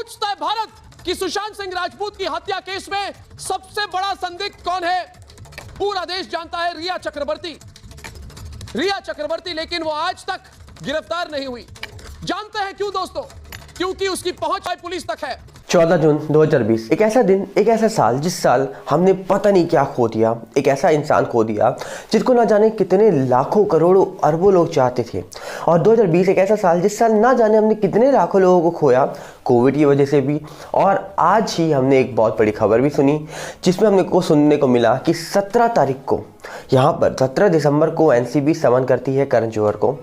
पूछता है भारत कि सुशांत सिंह राजपूत की हत्या केस में सबसे बड़ा संदिग्ध कौन है। पूरा देश जानता है रिया चक्रवर्ती। लेकिन वो आज तक गिरफ्तार नहीं हुई। जानते हैं क्यों दोस्तों? क्योंकि उसकी पहुंच पुलिस तक है। 14 जून 2020 एक ऐसा दिन, एक ऐसा साल जिस साल हमने पता नहीं क्या खो दिया। एक ऐसा इंसान खो दिया जिसको ना जाने कितने लाखों करोड़ों अरबों लोग चाहते थे। और 2020 एक ऐसा साल जिस साल ना जाने हमने कितने लाखों लोगों को खोया, कोविड की वजह से भी। और आज ही हमने एक बहुत बड़ी खबर भी सुनी जिसमें हमने को सुनने को मिला कि 17 तारीख को यहाँ पर 17 दिसंबर को एनसीबी समन करती है करण जौहर को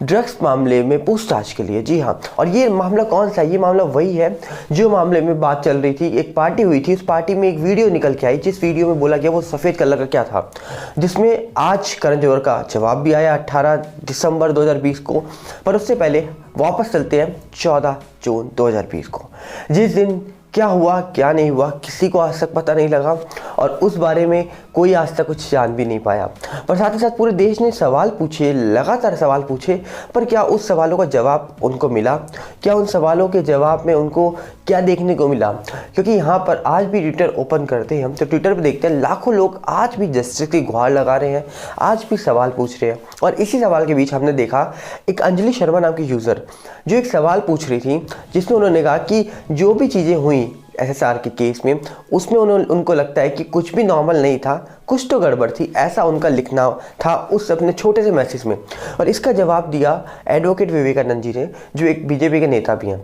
ड्रग्स मामले में पूछताछ के लिए। जी हाँ, और ये मामला कौन सा है? ये मामला वही है जो मामले में बात चल रही थी। एक पार्टी हुई थी, उस पार्टी में एक वीडियो निकल के आई जिस वीडियो में बोला गया वो सफ़ेद कलर का क्या था, जिसमें आज करण जौहर का जवाब भी आया 18 दिसंबर 2020 को। पर उससे पहले वापस चलते हैं 14 जून 2020 को, जिस दिन क्या हुआ क्या नहीं हुआ किसी को आज तक पता नहीं लगा और उस बारे में कोई आज तक कुछ जान भी नहीं पाया। पर साथ ही साथ पूरे देश ने सवाल पूछे, लगातार सवाल पूछे, पर क्या उस सवालों का जवाब उनको मिला? क्या उन सवालों के जवाब में उनको क्या देखने को मिला? क्योंकि यहाँ पर आज भी ट्विटर ओपन करते हैं हम तो ट्विटर पर देखते हैं लाखों लोग आज भी जस्टिस की गुहार लगा रहे हैं, आज भी सवाल पूछ रहे हैं। और इसी सवाल के बीच हमने देखा एक अंजलि शर्मा नाम की यूज़र जो एक सवाल पूछ रही थी, जिसमें उन्होंने कहा कि जो भी चीज़ें हुई एसएसआर के केस में उसमें उनको लगता है कि कुछ भी नॉर्मल नहीं था, कुछ तो गड़बड़ थी, ऐसा उनका लिखना था उस अपने छोटे से मैसेज में। और इसका जवाब दिया एडवोकेट विवेकानंद जी ने, जो एक बीजेपी के नेता भी हैं।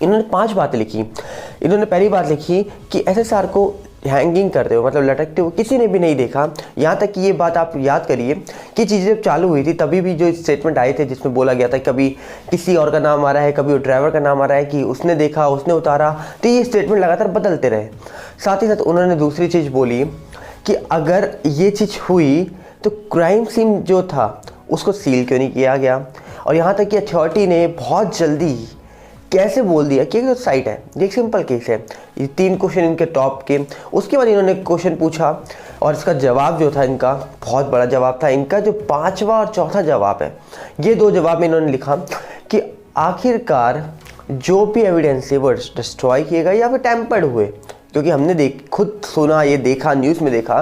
इन्होंने 5 बातें लिखी। इन्होंने पहली बात लिखी कि एसएसआर को हैंगिंग करते हो, मतलब लटकते हुए किसी ने भी नहीं देखा। यहाँ तक कि ये बात आप याद करिए कि चीज़ें जब चालू हुई थी तभी भी जो स्टेटमेंट आए थे जिसमें बोला गया था कभी किसी और का नाम आ रहा है, कभी वो ड्राइवर का नाम आ रहा है कि उसने देखा, उसने उतारा, तो ये स्टेटमेंट लगातार बदलते रहे। साथ ही साथ उन्होंने दूसरी चीज़ बोली कि अगर ये चीज़ हुई तो क्राइम सीन जो था उसको सील क्यों नहीं किया गया। और यहाँ तक कि अथॉरिटी ने बहुत जल्दी कैसे बोल दिया कि एक साइट है, ये एक सिंपल केस है। ये 3 क्वेश्चन इनके टॉप के। उसके बाद इन्होंने क्वेश्चन पूछा और इसका जवाब जो था इनका बहुत बड़ा जवाब था। इनका जो 5वां और चौथा जवाब है, ये 2 जवाब में इन्होंने लिखा कि आखिरकार जो भी एविडेंस है वो डिस्ट्रॉय किए गए या फिर टैम्पर्ड हुए। क्योंकि हमने खुद सुना, ये देखा, न्यूज़ में देखा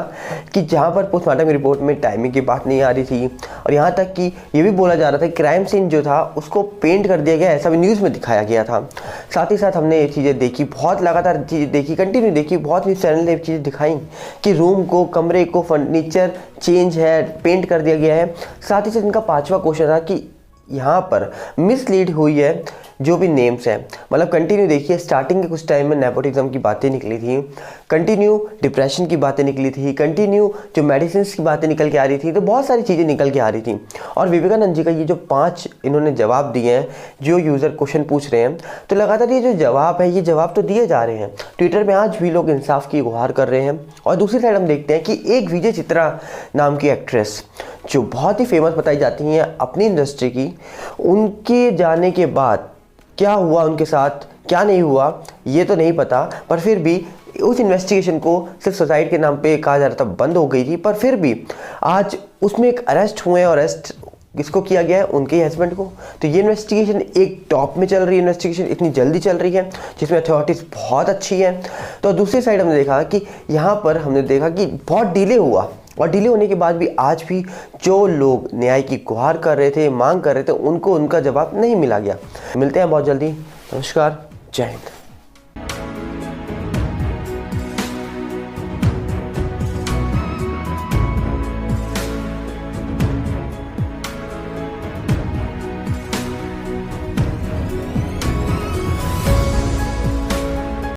कि जहाँ पर पोस्टमार्टम रिपोर्ट में टाइमिंग की बात नहीं आ रही थी और यहाँ तक कि ये भी बोला जा रहा था कि क्राइम सीन जो था उसको पेंट कर दिया गया, ऐसा भी न्यूज़ में दिखाया गया था। साथ ही साथ हमने ये चीज़ें देखी, बहुत लगातार चीज़ें देखी, कंटिन्यू देखी, बहुत न्यूज़ चैनल ने चीज़ें दिखाई कि रूम को, कमरे को, फर्नीचर चेंज है, पेंट कर दिया गया है। साथ ही साथ इनका 5वां क्वेश्चन था कि यहाँ पर मिसलीड हुई है जो भी नेम्स हैं। मतलब कंटिन्यू देखिए, स्टार्टिंग के कुछ टाइम में नेपोटिज्म की बातें निकली थी, कंटिन्यू डिप्रेशन की बातें निकली थी, कंटिन्यू जो मेडिसिन की बातें निकल के आ रही थी, तो बहुत सारी चीज़ें निकल के आ रही थी। और विवेकानंद जी का ये जो 5 इन्होंने जवाब दिए हैं, जो यूज़र क्वेश्चन पूछ रहे हैं, तो लगातार ये जो जवाब है ये जवाब तो दिए जा रहे हैं। ट्विटर में आज भी लोग इंसाफ की गुहार कर रहे हैं। और दूसरी साइड हम देखते हैं कि एक विजय चित्रा नाम की एक्ट्रेस जो बहुत ही फेमस बताई जाती हैं अपनी इंडस्ट्री की, उनके जाने के बाद क्या हुआ उनके साथ, क्या नहीं हुआ ये तो नहीं पता, पर फिर भी उस इन्वेस्टिगेशन को सिर्फ सुसाइड के नाम पे कहा जा रहा था बंद हो गई थी। पर फिर भी आज उसमें एक अरेस्ट हुए हैं और अरेस्ट किसको किया गया है? उनके हस्बैंड को। तो ये इन्वेस्टिगेशन एक टॉप में चल रही है, इन्वेस्टिगेशन इतनी जल्दी चल रही है जिसमें अथॉरिटीज़ बहुत अच्छी हैं। तो दूसरी साइड हमने देखा कि यहाँ पर हमने देखा कि बहुत डिले हुआ और डिले होने के बाद भी आज भी जो लोग न्याय की गुहार कर रहे थे, मांग कर रहे थे, उनको उनका जवाब नहीं मिला गया। मिलते हैं बहुत जल्दी। नमस्कार, जय हिंद।